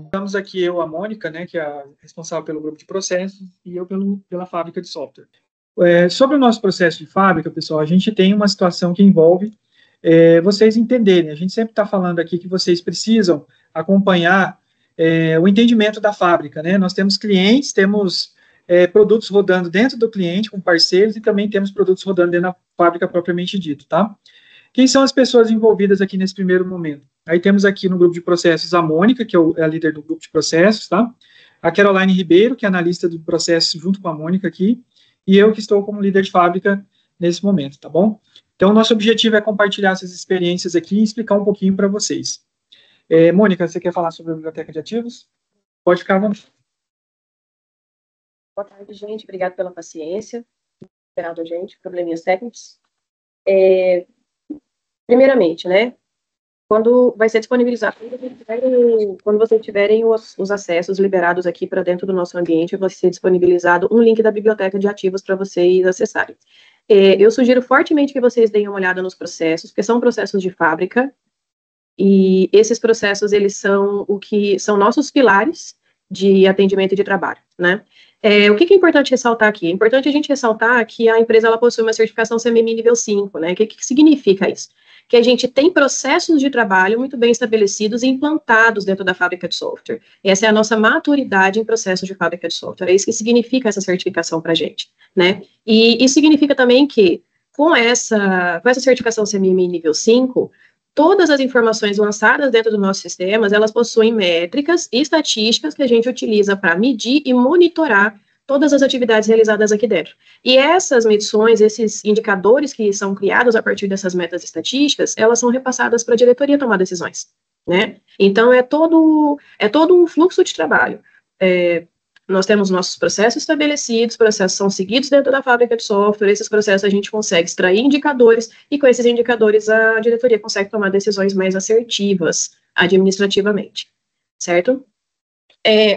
Estamos aqui eu, a Mônica, né, que é a responsável pelo grupo de processos, e eu pela fábrica de software. Sobre o nosso processo de fábrica, pessoal, a gente tem uma situação que envolve vocês entenderem. A gente sempre está falando aqui que vocês precisam acompanhar o entendimento da fábrica, né? Nós temos clientes, temos produtos rodando dentro do cliente com parceiros e também temos produtos rodando dentro da fábrica propriamente dito, tá? Quem são as pessoas envolvidas aqui nesse primeiro momento? Aí temos aqui no grupo de processos a Mônica, que é a líder do grupo de processos, tá? A Caroline Ribeiro, que é analista do processo junto com a Mônica aqui, e eu que estou como líder de fábrica nesse momento, tá bom? Então, nosso objetivo é compartilhar essas experiências aqui e explicar um pouquinho para vocês. Mônica, você quer falar sobre a biblioteca de ativos? Pode ficar à vontade. Boa tarde, gente. Obrigado pela paciência. Esperado, gente. Probleminhas técnicos. Primeiramente, né? Quando vai ser disponibilizado, quando vocês tiverem os acessos liberados aqui para dentro do nosso ambiente, vai ser disponibilizado um link da biblioteca de ativos para vocês acessarem. Eu sugiro fortemente que vocês deem uma olhada nos processos, porque são processos de fábrica, e esses processos, eles são o que são nossos pilares de atendimento e de trabalho, né? O que é importante ressaltar aqui? É importante a gente ressaltar que a empresa, ela possui uma certificação CMMI nível 5, né? O que significa isso? Que a gente tem processos de trabalho muito bem estabelecidos e implantados dentro da fábrica de software. Essa é a nossa maturidade em processos de fábrica de software. É isso que significa essa certificação para a gente, né? E isso significa também que, com essa certificação CMMI nível 5, todas as informações lançadas dentro dos nossos sistemas, elas possuem métricas e estatísticas que a gente utiliza para medir e monitorar todas as atividades realizadas aqui dentro. E essas medições, esses indicadores que são criados a partir dessas metas estatísticas, elas são repassadas para a diretoria tomar decisões, né? Então, é todo um fluxo de trabalho. Nós temos nossos processos estabelecidos, processos são seguidos dentro da fábrica de software, esses processos a gente consegue extrair indicadores, e com esses indicadores a diretoria consegue tomar decisões mais assertivas administrativamente, certo?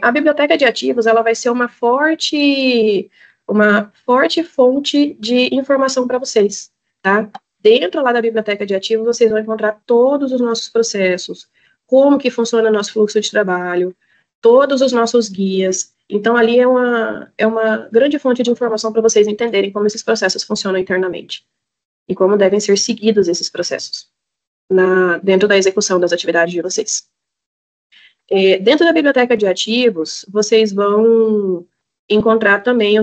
A biblioteca de ativos, ela vai ser uma forte fonte de informação para vocês, tá? Dentro lá da biblioteca de ativos, vocês vão encontrar todos os nossos processos, como que funciona o nosso fluxo de trabalho, todos os nossos guias. Então, ali é uma grande fonte de informação para vocês entenderem como esses processos funcionam internamente e como devem ser seguidos esses processos dentro da execução das atividades de vocês. Dentro da biblioteca de ativos, vocês vão encontrar também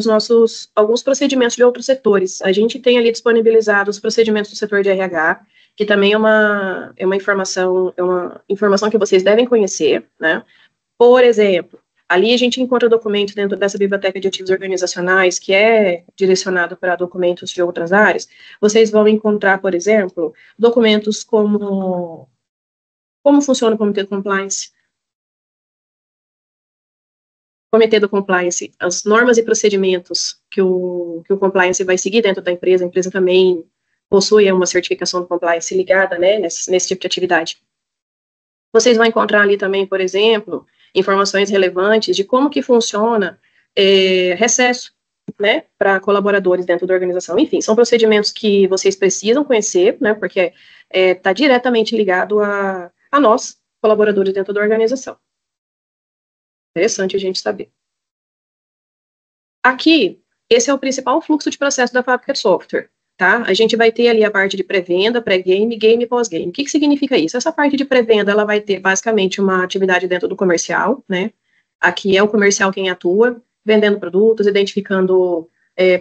alguns procedimentos de outros setores. A gente tem ali disponibilizados os procedimentos do setor de RH, que também é uma informação que vocês devem conhecer, né? Por exemplo, ali a gente encontra documentos dentro dessa biblioteca de ativos organizacionais, que é direcionado para documentos de outras áreas. Vocês vão encontrar, por exemplo, documentos como funciona o comitê de compliance, comitê do compliance, as normas e procedimentos que o compliance vai seguir dentro da empresa. A empresa também possui uma certificação de compliance ligada, né, nesse tipo de atividade. Vocês vão encontrar ali também, por exemplo, informações relevantes de como que funciona recesso, né, para colaboradores dentro da organização. Enfim, são procedimentos que vocês precisam conhecer, né, porque está diretamente ligado a nós, colaboradores dentro da organização. Interessante a gente saber. Aqui, esse é o principal fluxo de processo da fábrica de software, tá? A gente vai ter ali a parte de pré-venda, pré-game, game e pós-game. O que significa isso? Essa parte de pré-venda, ela vai ter basicamente uma atividade dentro do comercial, né? Aqui é o comercial quem atua, vendendo produtos, identificando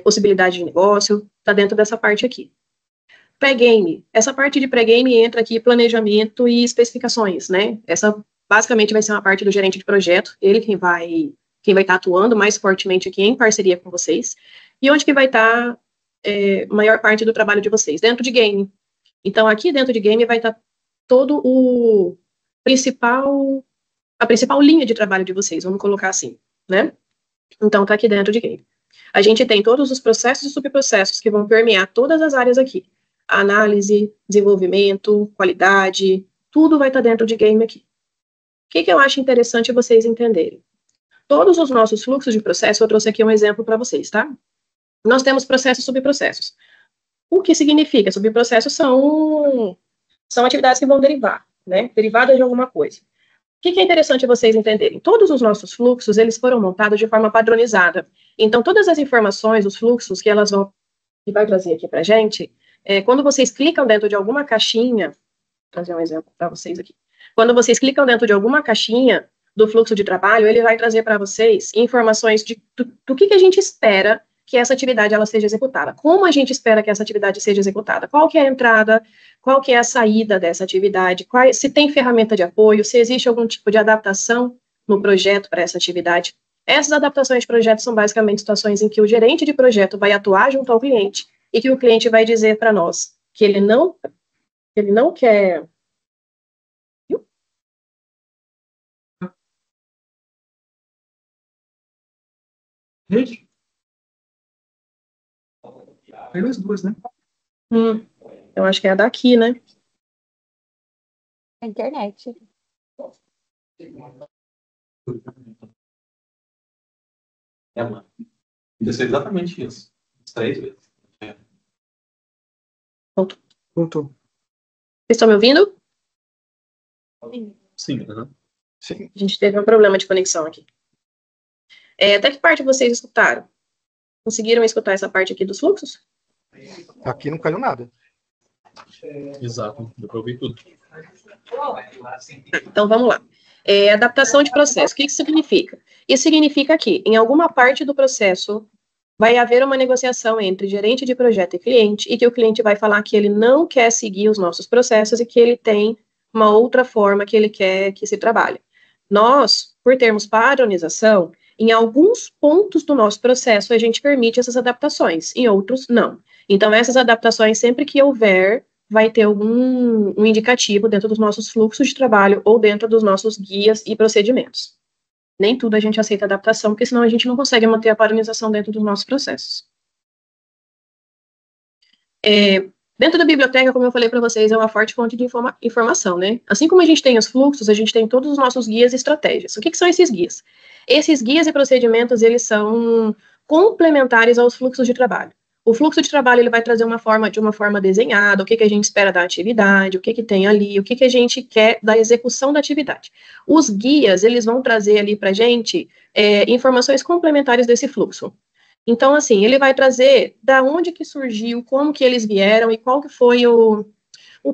possibilidade de negócio, tá dentro dessa parte aqui. Pré-game, essa parte de pré-game entra aqui planejamento e especificações, né? Essa basicamente vai ser uma parte do gerente de projeto, ele quem vai estar atuando mais fortemente aqui em parceria com vocês, e onde que vai estar a maior parte do trabalho de vocês, dentro de game. Então, aqui dentro de game vai estar todo a principal linha de trabalho de vocês, vamos colocar assim, né? Então, tá aqui dentro de game. A gente tem todos os processos e subprocessos que vão permear todas as áreas aqui. Análise, desenvolvimento, qualidade, tudo vai estar dentro de game aqui. O que eu acho interessante vocês entenderem? Todos os nossos fluxos de processo, eu trouxe aqui um exemplo para vocês, tá? Nós temos processos e subprocessos. O que significa? Subprocessos são são atividades que vão derivar, né? Derivadas de alguma coisa. O que é interessante vocês entenderem? Todos os nossos fluxos, eles foram montados de forma padronizada. Então, todas as informações, os fluxos que que vai trazer aqui para gente, quando vocês clicam dentro de alguma caixinha, vou trazer um exemplo para vocês aqui. Quando vocês clicam dentro de alguma caixinha do fluxo de trabalho, ele vai trazer para vocês informações do que a gente espera que essa atividade ela seja executada. Como a gente espera que essa atividade seja executada? Qual que é a entrada? Qual que é a saída dessa atividade? Se tem ferramenta de apoio? Se existe algum tipo de adaptação no projeto para essa atividade? Essas adaptações de projeto são basicamente situações em que o gerente de projeto vai atuar junto ao cliente e que o cliente vai dizer para nós que ele não quer. Rede? Pegou as duas, né? Eu acho que é a daqui, né? A internet. Mano. Isso é exatamente isso. 3 vezes. Voltou. Voltou. Vocês estão me ouvindo? Sim. Sim. A gente teve um problema de conexão aqui. Até que parte vocês escutaram? Conseguiram escutar essa parte aqui dos fluxos? Aqui não caiu nada. Exato. Deu pra ouvir tudo. Então, vamos lá. Adaptação de processo. O que isso significa? Isso significa que, em alguma parte do processo, vai haver uma negociação entre gerente de projeto e cliente, e que o cliente vai falar que ele não quer seguir os nossos processos e que ele tem uma outra forma que ele quer que se trabalhe. Nós, por termos padronização, em alguns pontos do nosso processo, a gente permite essas adaptações, em outros, não. Então, essas adaptações, sempre que houver, vai ter um indicativo dentro dos nossos fluxos de trabalho ou dentro dos nossos guias e procedimentos. Nem tudo a gente aceita adaptação, porque senão a gente não consegue manter a padronização dentro dos nossos processos. Dentro da biblioteca, como eu falei para vocês, é uma forte fonte de informação, né? Assim como a gente tem os fluxos, a gente tem todos os nossos guias e estratégias. O que são esses guias? Esses guias e procedimentos, eles são complementares aos fluxos de trabalho. O fluxo de trabalho, ele vai trazer de uma forma desenhada, o que a gente espera da atividade, o que tem ali, o que a gente quer da execução da atividade. Os guias, eles vão trazer ali para a gente informações complementares desse fluxo. Então, assim, ele vai trazer da onde que surgiu, como que eles vieram e qual que foi o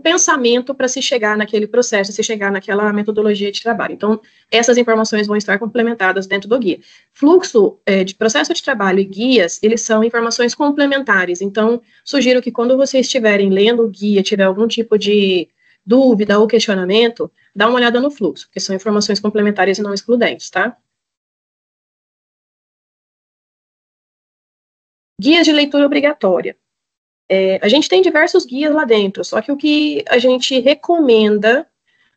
pensamento para se chegar naquele processo, se chegar naquela metodologia de trabalho. Então, essas informações vão estar complementadas dentro do guia. Fluxo de processo de trabalho e guias, eles são informações complementares. Então, sugiro que quando vocês estiverem lendo o guia, tiver algum tipo de dúvida ou questionamento, dá uma olhada no fluxo, porque são informações complementares e não excludentes, tá? Guias de leitura obrigatória. A gente tem diversos guias lá dentro, só que o que a gente recomenda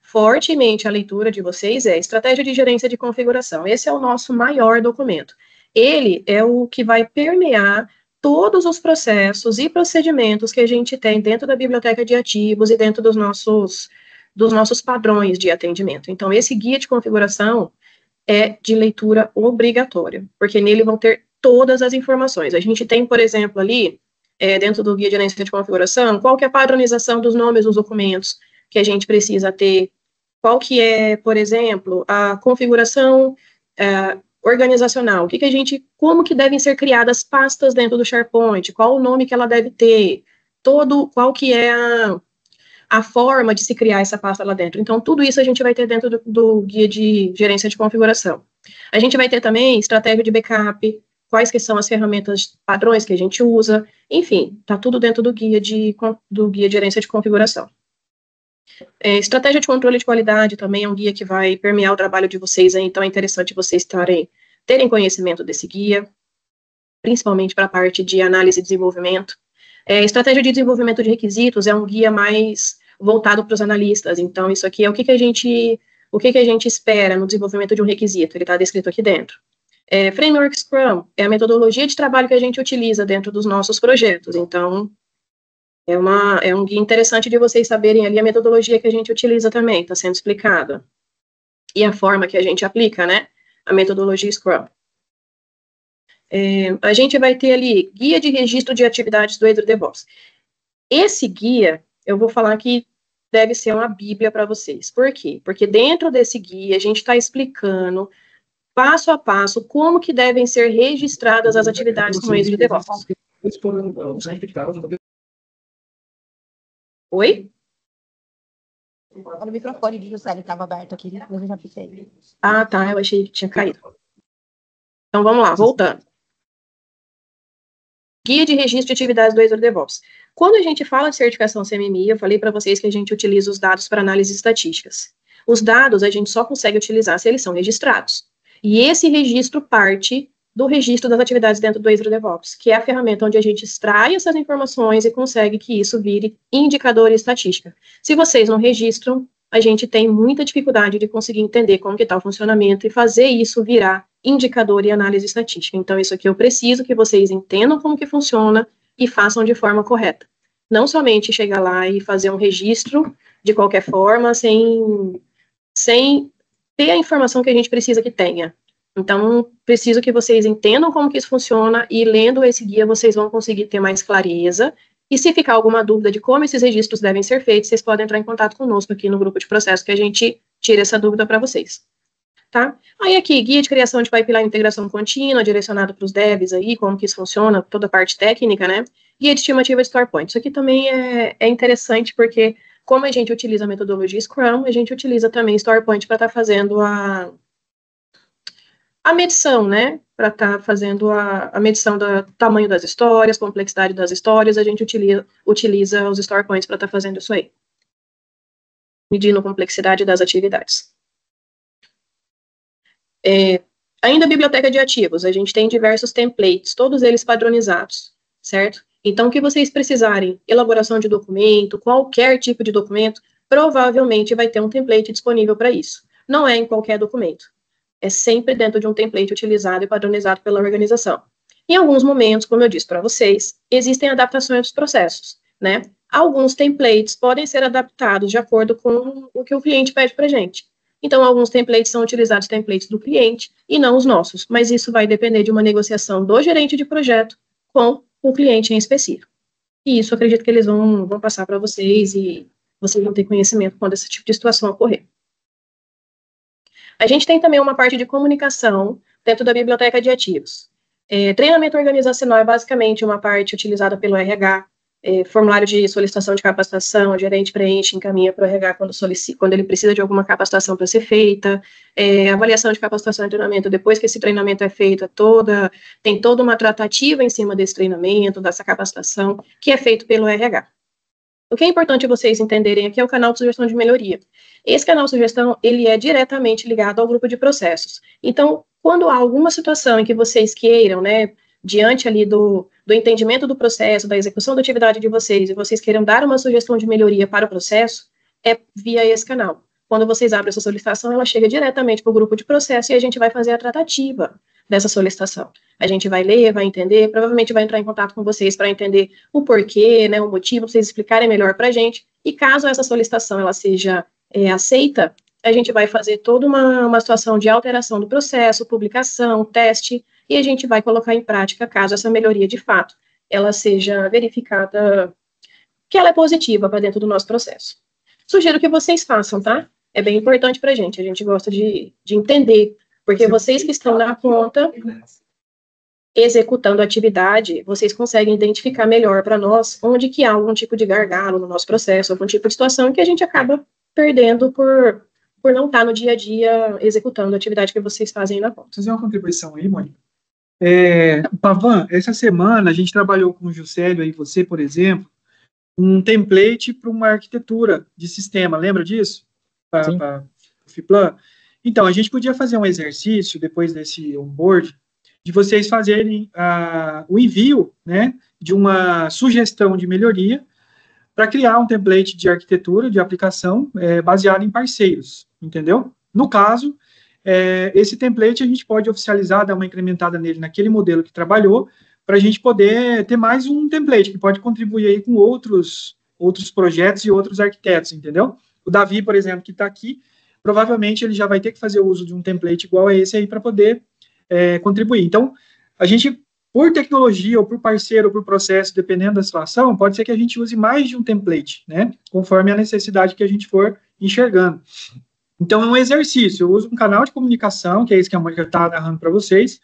fortemente a leitura de vocês é Estratégia de Gerência de Configuração. Esse é o nosso maior documento. Ele é o que vai permear todos os processos e procedimentos que a gente tem dentro da biblioteca de ativos e dentro dos nossos padrões de atendimento. Então, esse guia de configuração é de leitura obrigatória, porque nele vão ter todas as informações. A gente tem, por exemplo, ali, dentro do guia de gerência de configuração, qual que é a padronização dos nomes dos documentos que a gente precisa ter, qual que é, por exemplo, a configuração organizacional, como que devem ser criadas pastas dentro do SharePoint, qual o nome que ela deve ter, qual que é a forma de se criar essa pasta lá dentro. Então, tudo isso a gente vai ter dentro do guia de gerência de configuração. A gente vai ter também estratégia de backup, quais que são as ferramentas padrões que a gente usa, enfim, tá tudo dentro do guia de gerência de configuração. Estratégia de controle de qualidade também é um guia que vai permear o trabalho de vocês, então é interessante vocês terem conhecimento desse guia, principalmente para a parte de análise e desenvolvimento. Estratégia de desenvolvimento de requisitos é um guia mais voltado para os analistas, então isso aqui é o que a gente espera no desenvolvimento de um requisito, ele está descrito aqui dentro. Framework Scrum é a metodologia de trabalho que a gente utiliza dentro dos nossos projetos, então é um guia interessante de vocês saberem ali a metodologia que a gente utiliza também, está sendo explicada, e a forma que a gente aplica, né, a metodologia Scrum. A gente vai ter ali guia de registro de atividades do Azure DevOps. Esse guia, eu vou falar que deve ser uma bíblia para vocês. Por quê? Porque dentro desse guia a gente está explicando passo a passo como que devem ser registradas as atividades com êxito de DevOps. Oi? Olha o microfone de José, ele estava aberto aqui, mas eu já fechei. Ah, tá, eu achei que tinha caído. Então, vamos lá, voltando. Guia de registro de atividades do Azure DevOps. Quando a gente fala de certificação CMMI, eu falei para vocês que a gente utiliza os dados para análises estatísticas. Os dados a gente só consegue utilizar se eles são registrados. E esse registro parte do registro das atividades dentro do Azure DevOps, que é a ferramenta onde a gente extrai essas informações e consegue que isso vire indicador e estatística. Se vocês não registram, a gente tem muita dificuldade de conseguir entender como que está o funcionamento e fazer isso virar indicador e análise estatística. Então, isso aqui eu preciso que vocês entendam como que funciona e façam de forma correta. Não somente chegar lá e fazer um registro de qualquer forma, sem ter a informação que a gente precisa que tenha. Então, preciso que vocês entendam como que isso funciona e lendo esse guia vocês vão conseguir ter mais clareza. E se ficar alguma dúvida de como esses registros devem ser feitos, vocês podem entrar em contato conosco aqui no grupo de processo que a gente tira essa dúvida para vocês. Tá? Aí aqui, guia de criação de pipeline integração contínua, direcionado para os devs aí, como que isso funciona, toda a parte técnica, né? Guia de estimativa de store point. Isso aqui também é interessante porque, como a gente utiliza a metodologia Scrum, a gente utiliza também store point para estar fazendo a medição, né? Para estar fazendo a medição do tamanho das histórias, complexidade das histórias, a gente utiliza os store points para estar fazendo isso aí. Medindo a complexidade das atividades. Ainda a biblioteca de ativos, a gente tem diversos templates, todos eles padronizados, certo? Então, o que vocês precisarem, elaboração de documento, qualquer tipo de documento, provavelmente vai ter um template disponível para isso. Não é em qualquer documento. É sempre dentro de um template utilizado e padronizado pela organização. Em alguns momentos, como eu disse para vocês, existem adaptações dos processos, né? Alguns templates podem ser adaptados de acordo com o que o cliente pede para a gente. Então, alguns templates são utilizados templates do cliente e não os nossos, mas isso vai depender de uma negociação do gerente de projeto com o cliente em específico. E isso, acredito que eles vão passar para vocês e vocês vão ter conhecimento quando esse tipo de situação ocorrer. A gente tem também uma parte de comunicação dentro da biblioteca de ativos. Treinamento organizacional é basicamente uma parte utilizada pelo RH, formulário de solicitação de capacitação, o gerente preenche, encaminha para o RH quando ele precisa de alguma capacitação para ser feita, avaliação de capacitação e treinamento, depois que esse treinamento é feito, tem toda uma tratativa em cima desse treinamento, dessa capacitação, que é feito pelo RH. O que é importante vocês entenderem aqui é o canal de sugestão de melhoria. Esse canal de sugestão, ele é diretamente ligado ao grupo de processos. Então, quando há alguma situação em que vocês queiram, né, diante ali do entendimento do processo, da execução da atividade de vocês, e vocês queiram dar uma sugestão de melhoria para o processo, é via esse canal. Quando vocês abrem essa solicitação, ela chega diretamente para o grupo de processo e a gente vai fazer a tratativa dessa solicitação. A gente vai ler, vai entender, provavelmente vai entrar em contato com vocês para entender o porquê, né, o motivo, para vocês explicarem melhor para a gente, e caso essa solicitação ela seja aceita, a gente vai fazer toda uma situação de alteração do processo, publicação, teste, e a gente vai colocar em prática caso essa melhoria, de fato, ela seja verificada que ela é positiva para dentro do nosso processo. Sugiro que vocês façam, tá? É bem importante para a gente gosta de entender, porque vocês que estão na ponta, executando a atividade, vocês conseguem identificar melhor para nós onde que há algum tipo de gargalo no nosso processo, algum tipo de situação em que a gente acaba perdendo por não estar no dia a dia executando a atividade que vocês fazem na ponta. Vou fazer uma contribuição aí, Mônica. Pavan, essa semana a gente trabalhou com o Juscelio e você, por exemplo, um template para uma arquitetura de sistema, lembra disso? Para o FIPLAN? Então, a gente podia fazer um exercício, depois desse onboard, de vocês fazerem o envio, né, de uma sugestão de melhoria para criar um template de arquitetura, de aplicação, baseado em parceiros, entendeu? No caso, esse template a gente pode oficializar, dar uma incrementada nele naquele modelo que trabalhou, para a gente poder ter mais um template, que pode contribuir aí com outros projetos e outros arquitetos, entendeu? O Davi, por exemplo, que está aqui, provavelmente ele já vai ter que fazer uso de um template igual a esse aí para poder contribuir. Então, a gente Por tecnologia, ou por parceiro, ou por processo, dependendo da situação, pode ser que a gente use mais de um template, né? Conforme a necessidade que a gente for enxergando. Então, é um exercício. Eu uso um canal de comunicação, que é esse que a Mônica está narrando para vocês,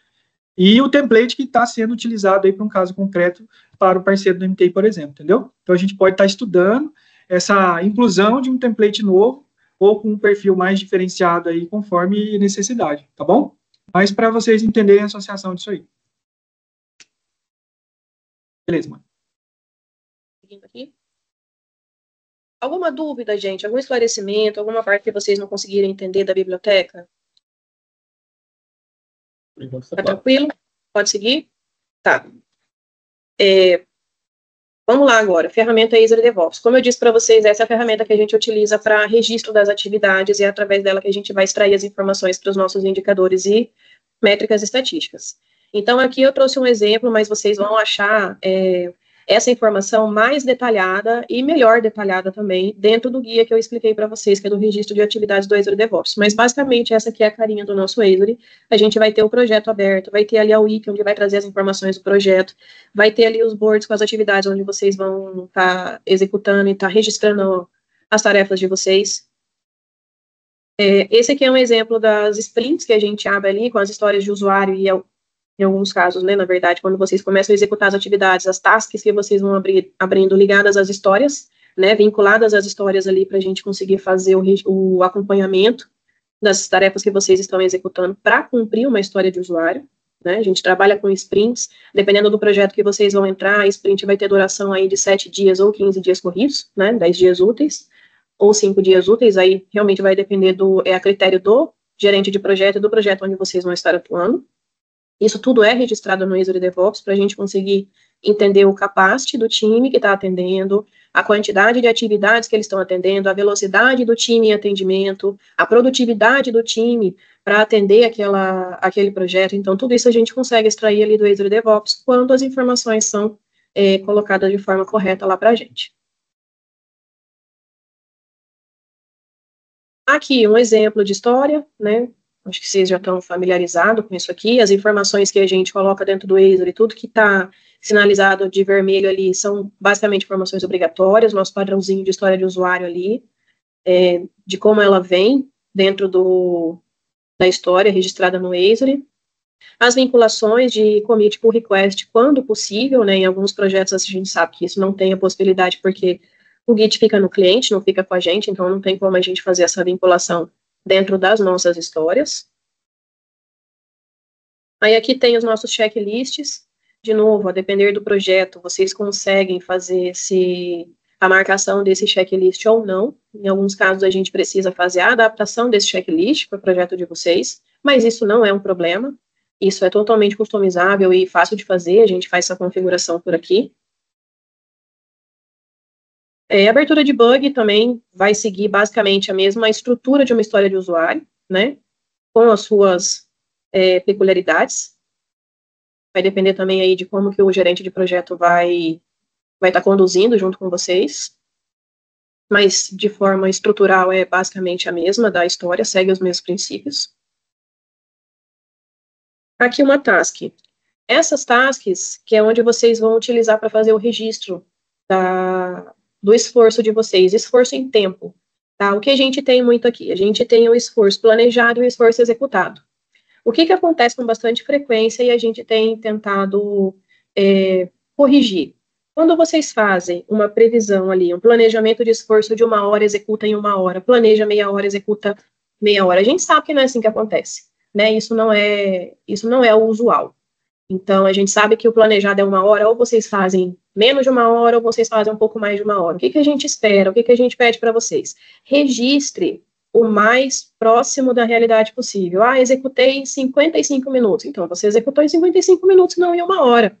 e o template que está sendo utilizado aí para um caso concreto para o parceiro do MTI, por exemplo, entendeu? Então, a gente pode estar estudando essa inclusão de um template novo ou com um perfil mais diferenciado aí, conforme necessidade, tá bom? Mas para vocês entenderem a associação disso aí. Beleza, mano. Seguindo aqui. Alguma dúvida, gente? Algum esclarecimento? Alguma parte que vocês não conseguiram entender da biblioteca? Tá tranquilo? Pode seguir? Tá. Vamos lá agora. Ferramenta Easily DevOps. Como eu disse para vocês, essa é a ferramenta que a gente utiliza para registro das atividades e é através dela que a gente vai extrair as informações para os nossos indicadores e métricas estatísticas. Então, aqui eu trouxe um exemplo, mas vocês vão achar essa informação mais detalhada e melhor detalhada também dentro do guia que eu expliquei para vocês, que é do registro de atividades do Easily DevOps. Mas, basicamente, essa aqui é a carinha do nosso Easily. A gente vai ter o projeto aberto, vai ter ali a wiki, onde vai trazer as informações do projeto, vai ter ali os boards com as atividades, onde vocês vão estar executando e estar registrando as tarefas de vocês. Esse aqui é um exemplo das sprints que a gente abre ali, com as histórias de usuário e em alguns casos, né, na verdade, quando vocês começam a executar as atividades, as tasks que vocês vão abrindo ligadas às histórias, né, vinculadas às histórias ali para a gente conseguir fazer o acompanhamento das tarefas que vocês estão executando para cumprir uma história de usuário, né, a gente trabalha com sprints, dependendo do projeto que vocês vão entrar, a sprint vai ter duração aí de 7 dias ou 15 dias corridos, né, 10 dias úteis, ou 5 dias úteis, aí realmente vai depender a critério do gerente de projeto e do projeto onde vocês vão estar atuando. Isso tudo é registrado no Easily DevOps para a gente conseguir entender o capacity do time que está atendendo, a quantidade de atividades que eles estão atendendo, a velocidade do time em atendimento, a produtividade do time para atender aquele projeto. Então, tudo isso a gente consegue extrair ali do Easily DevOps quando as informações são colocadas de forma correta lá para a gente. Aqui, um exemplo de história, né? Acho que vocês já estão familiarizados com isso aqui. As informações que a gente coloca dentro do Easily, tudo que está sinalizado de vermelho ali, são basicamente informações obrigatórias, nosso padrãozinho de história de usuário ali, de como ela vem dentro da história registrada no Easily. As vinculações de commit pull request, quando possível, né? Em alguns projetos a gente sabe que isso não tem a possibilidade, porque o Git fica no cliente, não fica com a gente, então não tem como a gente fazer essa vinculação dentro das nossas histórias. Aí aqui tem os nossos checklists. De novo, a depender do projeto, vocês conseguem fazer a marcação desse checklist ou não. Em alguns casos, a gente precisa fazer a adaptação desse checklist para o projeto de vocês, mas isso não é um problema. Isso é totalmente customizável e fácil de fazer, a gente faz essa configuração por aqui. A abertura de bug também vai seguir basicamente a mesma estrutura de uma história de usuário, né, com as suas peculiaridades. Vai depender também aí de como que o gerente de projeto vai estar conduzindo junto com vocês, mas de forma estrutural é basicamente a mesma da história, segue os mesmos princípios. Aqui uma task. Essas tasks, que é onde vocês vão utilizar para fazer o registro do esforço de vocês, esforço em tempo, tá? O que a gente tem muito aqui? A gente tem o esforço planejado e o esforço executado. O que acontece com bastante frequência e a gente tem tentado corrigir? Quando vocês fazem uma previsão ali, um planejamento de esforço de 1 hora, executa em 1 hora, planeja meia hora, executa meia hora. A gente sabe que não é assim que acontece, né? Isso não é o usual. Então, a gente sabe que o planejado é 1 hora, ou vocês fazem menos de 1 hora, ou vocês fazem um pouco mais de 1 hora. O que a gente espera? O que a gente pede para vocês? Registre o mais próximo da realidade possível. Executei em 55 minutos. Então, você executou em 55 minutos, não em 1 hora.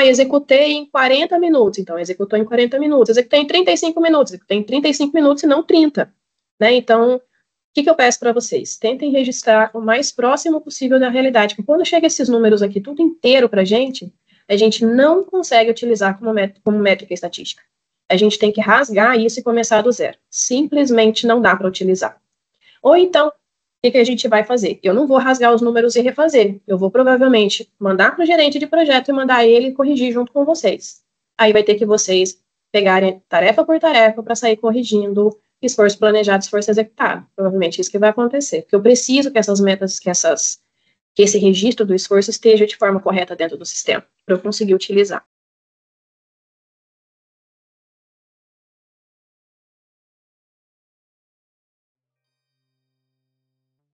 Executei em 40 minutos. Então, executou em 40 minutos. Executei em 35 minutos. Executei em 35 minutos e não 30. Né? Então, o que eu peço para vocês? Tentem registrar o mais próximo possível da realidade, porque quando chega esses números aqui tudo inteiro para a gente não consegue utilizar como métrica estatística. A gente tem que rasgar isso e começar do zero. Simplesmente não dá para utilizar. Ou então, que a gente vai fazer? Eu não vou rasgar os números e refazer. Eu vou provavelmente mandar para o gerente de projeto e mandar ele corrigir junto com vocês. Aí vai ter que vocês pegarem tarefa por tarefa para sair corrigindo esforço planejado, esforço executado. Provavelmente isso que vai acontecer. Porque eu preciso que essas metas, que esse registro do esforço esteja de forma correta dentro do sistema, para eu conseguir utilizar.